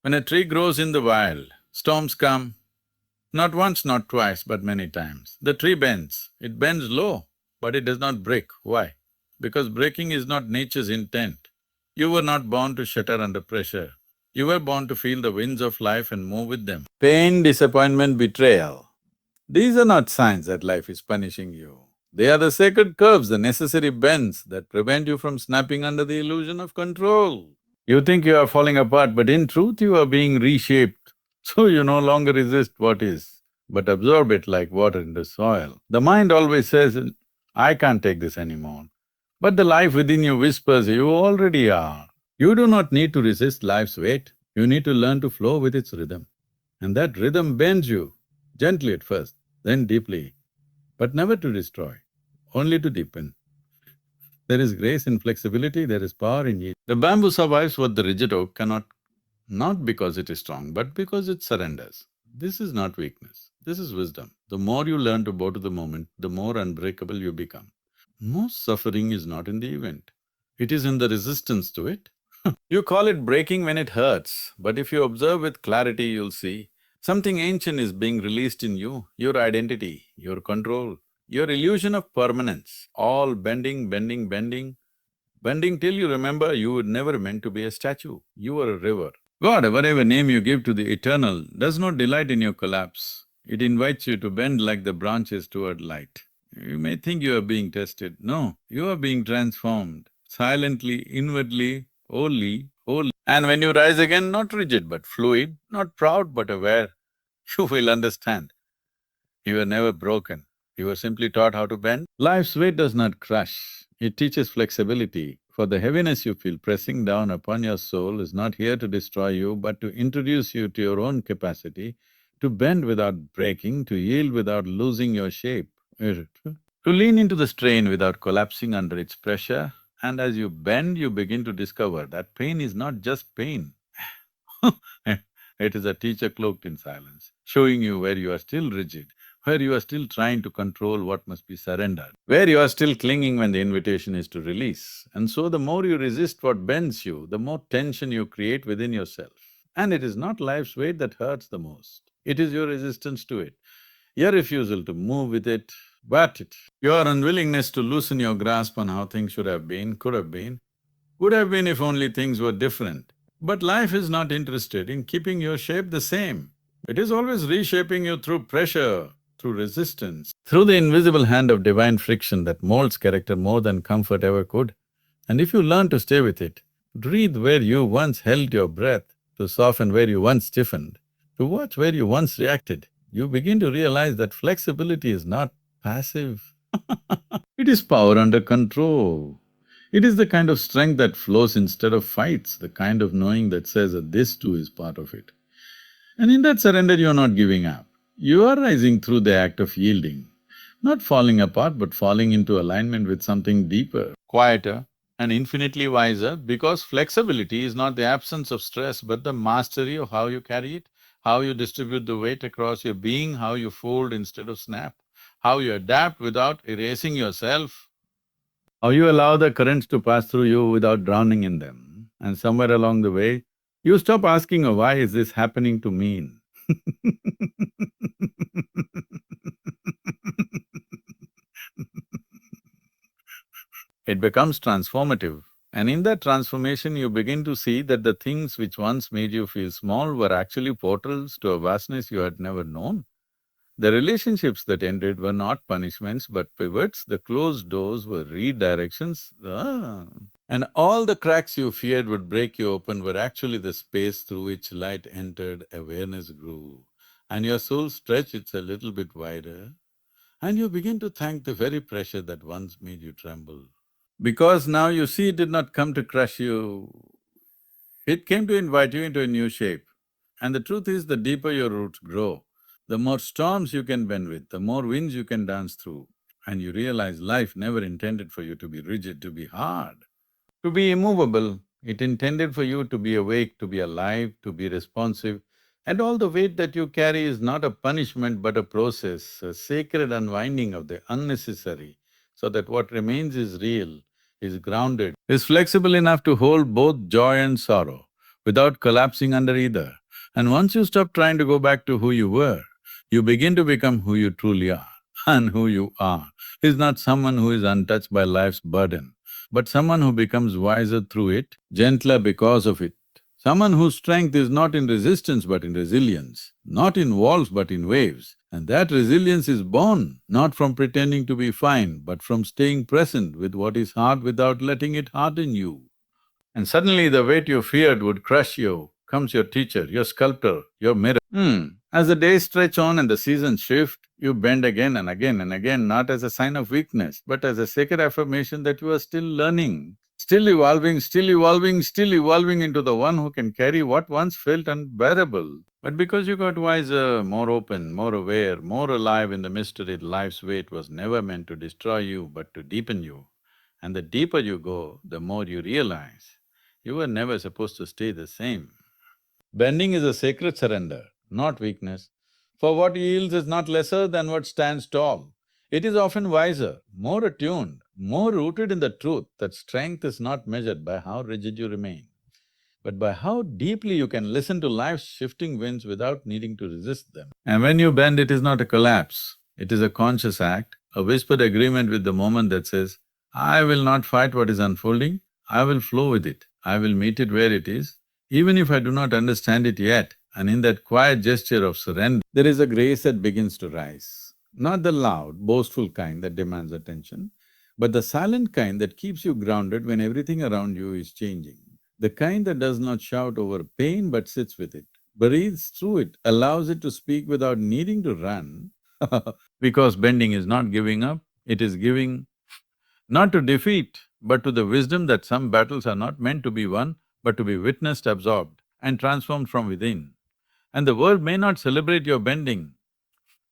When a tree grows in the wild, storms come, not once, not twice, but many times. The tree bends. It bends low, but it does not break. Why? Because breaking is not nature's intent. You were not born to shudder under pressure. You were born to feel the winds of life and move with them. Pain, disappointment, betrayal. These are not signs that life is punishing you. They are the sacred curves, the necessary bends that prevent you from snapping under the illusion of control. You think you are falling apart, but in truth you are being reshaped, so you no longer resist what is, but absorb it like water in the soil. The mind always says, I can't take this anymore. But the life within you whispers, you already are. You do not need to resist life's weight, you need to learn to flow with its rhythm. And that rhythm bends you, gently at first, then deeply, but never to destroy, only to deepen. There is grace in flexibility, there is power in yield. The bamboo survives what the rigid oak cannot, not because it is strong, but because it surrenders. This is not weakness, this is wisdom. The more you learn to bow to the moment, the more unbreakable you become. Most suffering is not in the event, it is in the resistance to it. You call it breaking when it hurts, but if you observe with clarity, you'll see something ancient is being released in you, your identity, your control, your illusion of permanence, all bending, bending, bending, bending till you remember you were never meant to be a statue, you were a river. God, whatever name you give to the eternal, does not delight in your collapse. It invites you to bend like the branches toward light. You may think you are being tested. No, you are being transformed, silently, inwardly, wholly. And when you rise again, not rigid but fluid, not proud but aware, you will understand. You were never broken, you were simply taught how to bend. Life's weight does not crush, it teaches flexibility. For the heaviness you feel pressing down upon your soul is not here to destroy you, but to introduce you to your own capacity, to bend without breaking, to yield without losing your shape. Is it true? To lean into the strain without collapsing under its pressure, and as you bend, you begin to discover that pain is not just pain. It is a teacher cloaked in silence, showing you where you are still rigid, where you are still trying to control what must be surrendered, where you are still clinging when the invitation is to release. And so the more you resist what bends you, the more tension you create within yourself. And it is not life's weight that hurts the most, it is your resistance to it, your refusal to move with it, bat it, your unwillingness to loosen your grasp on how things should have been, could have been, would have been if only things were different. But life is not interested in keeping your shape the same. It is always reshaping you through pressure, through resistance, through the invisible hand of divine friction that molds character more than comfort ever could. And if you learn to stay with it, breathe where you once held your breath, to soften where you once stiffened, to watch where you once reacted, you begin to realize that flexibility is not passive. It is power under control. It is the kind of strength that flows instead of fights, the kind of knowing that says that this too is part of it. And in that surrender, you are not giving up. You are rising through the act of yielding, not falling apart, but falling into alignment with something deeper, quieter, and infinitely wiser, because flexibility is not the absence of stress, but the mastery of how you carry it, how you distribute the weight across your being, how you fold instead of snap, how you adapt without erasing yourself, how you allow the currents to pass through you without drowning in them. And somewhere along the way, you stop asking, "Oh, why is this happening to me?" It becomes transformative. And in that transformation, you begin to see that the things which once made you feel small were actually portals to a vastness you had never known. The relationships that ended were not punishments but pivots, the closed doors were redirections. And all the cracks you feared would break you open were actually the space through which light entered, awareness grew, and your soul stretched its a little bit wider, and you begin to thank the very pressure that once made you tremble. Because now you see it did not come to crush you, it came to invite you into a new shape. And the truth is, the deeper your roots grow, the more storms you can bend with, the more winds you can dance through, and you realize life never intended for you to be rigid, to be hard, to be immovable. It intended for you to be awake, to be alive, to be responsive. And all the weight that you carry is not a punishment but a process, a sacred unwinding of the unnecessary, so that what remains is real, is grounded, is flexible enough to hold both joy and sorrow, without collapsing under either. And once you stop trying to go back to who you were, you begin to become who you truly are. And who you are is not someone who is untouched by life's burden, but someone who becomes wiser through it, gentler because of it. Someone whose strength is not in resistance but in resilience, not in walls but in waves. And that resilience is born not from pretending to be fine, but from staying present with what is hard without letting it harden you. And suddenly the weight you feared would crush you comes your teacher, your sculptor, your mirror. As the days stretch on and the seasons shift, you bend again and again and again, not as a sign of weakness, but as a sacred affirmation that you are still learning, still evolving, still evolving, still evolving into the one who can carry what once felt unbearable. But because you got wiser, more open, more aware, more alive in the mystery, life's weight was never meant to destroy you, but to deepen you. And the deeper you go, the more you realize you were never supposed to stay the same. Bending is a sacred surrender, not weakness. For what yields is not lesser than what stands tall. It is often wiser, more attuned, more rooted in the truth that strength is not measured by how rigid you remain, but by how deeply you can listen to life's shifting winds without needing to resist them. And when you bend, it is not a collapse, it is a conscious act, a whispered agreement with the moment that says, I will not fight what is unfolding, I will flow with it, I will meet it where it is, even if I do not understand it yet. And in that quiet gesture of surrender, there is a grace that begins to rise. Not the loud, boastful kind that demands attention, but the silent kind that keeps you grounded when everything around you is changing. The kind that does not shout over pain but sits with it, breathes through it, allows it to speak without needing to run. Because bending is not giving up, it is giving not to defeat, but to the wisdom that some battles are not meant to be won, but to be witnessed, absorbed, and transformed from within. And the world may not celebrate your bending,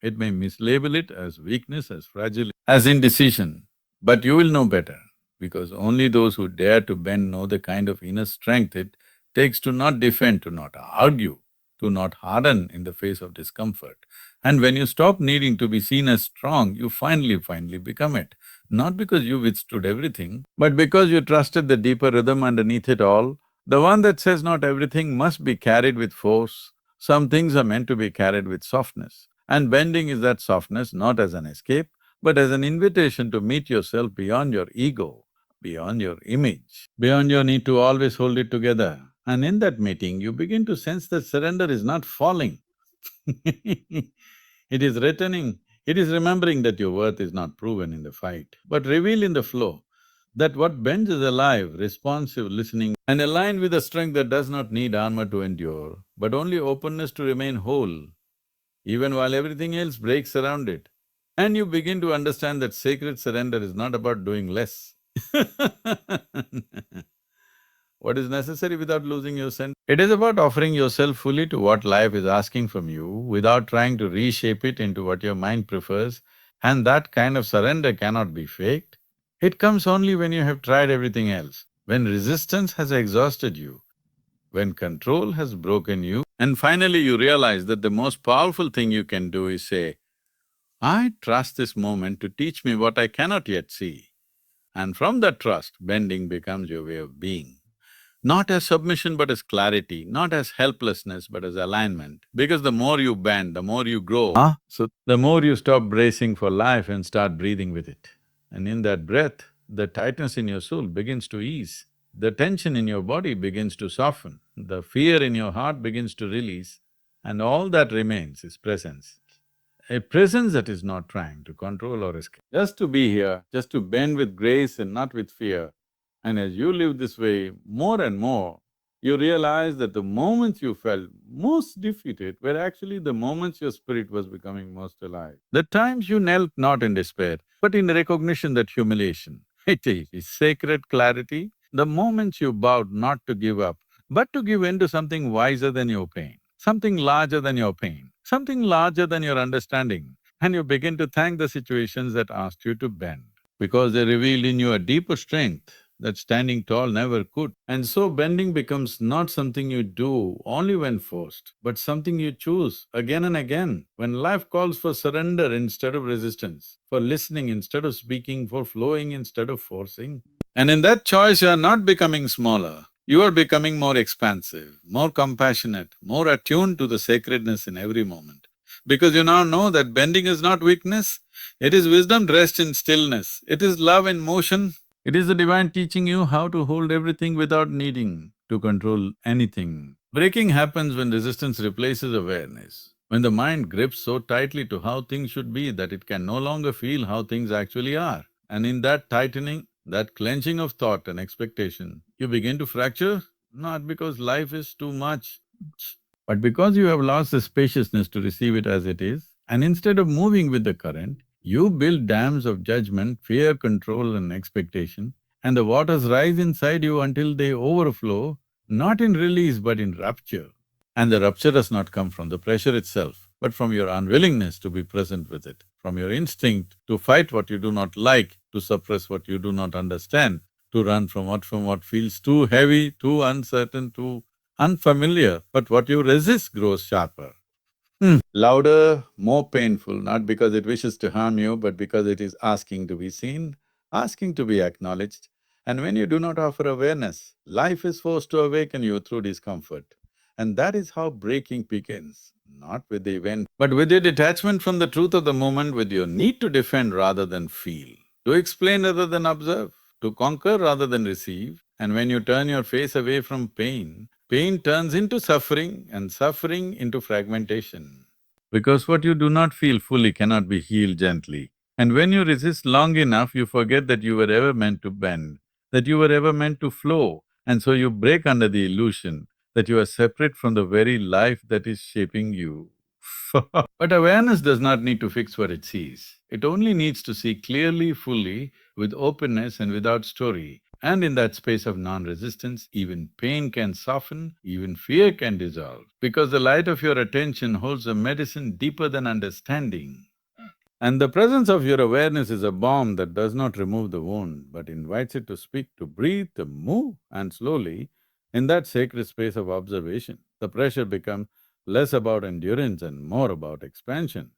it may mislabel it as weakness, as fragility, as indecision, but you will know better, because only those who dare to bend know the kind of inner strength it takes to not defend, to not argue, to not harden in the face of discomfort. And when you stop needing to be seen as strong, you finally become it. Not because you withstood everything, but because you trusted the deeper rhythm underneath it all, the one that says not everything must be carried with force, some things are meant to be carried with softness. And bending is that softness not as an escape, but as an invitation to meet yourself beyond your ego, beyond your image, beyond your need to always hold it together. And in that meeting, you begin to sense that surrender is not falling. It is returning, it is remembering that your worth is not proven in the fight, but revealed in the flow. That what bends is alive, responsive, listening, and aligned with a strength that does not need armor to endure, but only openness to remain whole, even while everything else breaks around it. And you begin to understand that sacred surrender is not about doing less. What is necessary without losing your sense. It is about offering yourself fully to what life is asking from you without trying to reshape it into what your mind prefers, and that kind of surrender cannot be faked. It comes only when you have tried everything else, when resistance has exhausted you, when control has broken you, and finally you realize that the most powerful thing you can do is say, I trust this moment to teach me what I cannot yet see. And from that trust, bending becomes your way of being. Not as submission but as clarity, not as helplessness but as alignment. Because the more you bend, the more you grow. So the more you stop bracing for life and start breathing with it. And in that breath, the tightness in your soul begins to ease. The tension in your body begins to soften. The fear in your heart begins to release. And all that remains is presence. A presence that is not trying to control or escape. Just to be here, just to bend with grace and not with fear. And as you live this way more and more, you realize that the moments you felt most defeated were actually the moments your spirit was becoming most alive. The times you knelt not in despair, but in recognition that humiliation, it is sacred clarity. The moments you bowed not to give up, but to give in to something wiser than your pain, something larger than your pain, something larger than your understanding, and you begin to thank the situations that asked you to bend, because they revealed in you a deeper strength that standing tall never could. And so bending becomes not something you do only when forced, but something you choose again and again, when life calls for surrender instead of resistance, for listening instead of speaking, for flowing instead of forcing. And in that choice, you are not becoming smaller, You are becoming more expansive, more compassionate, more attuned to the sacredness in every moment. Because you now know that bending is not weakness, it is wisdom dressed in stillness, it is love in motion, it is the divine teaching you how to hold everything without needing to control anything. Breaking happens when resistance replaces awareness, when the mind grips so tightly to how things should be that it can no longer feel how things actually are. And in that tightening, that clenching of thought and expectation, you begin to fracture, not because life is too much, but because you have lost the spaciousness to receive it as it is, and instead of moving with the current, you build dams of judgment, fear, control, and expectation, and the waters rise inside you until they overflow, not in release but in rupture. And the rupture does not come from the pressure itself, but from your unwillingness to be present with it, from your instinct to fight what you do not like, to suppress what you do not understand, to run from what feels too heavy, too uncertain, too unfamiliar, but what you resist grows sharper. Louder, more painful, not because it wishes to harm you, but because it is asking to be seen, asking to be acknowledged. And when you do not offer awareness, life is forced to awaken you through discomfort. And that is how breaking begins, not with the event, but with your detachment from the truth of the moment, with your need to defend rather than feel, to explain rather than observe, to conquer rather than receive. And when you turn your face away from pain, pain turns into suffering and suffering into fragmentation. Because what you do not feel fully cannot be healed gently. And when you resist long enough, you forget that you were ever meant to bend, that you were ever meant to flow, and so you break under the illusion that you are separate from the very life that is shaping you. But awareness does not need to fix what it sees. It only needs to see clearly, fully, with openness and without story. And in that space of non-resistance, even pain can soften, even fear can dissolve, because the light of your attention holds a medicine deeper than understanding. And the presence of your awareness is a balm that does not remove the wound, but invites it to speak, to breathe, to move, and slowly, in that sacred space of observation, the pressure becomes less about endurance and more about expansion.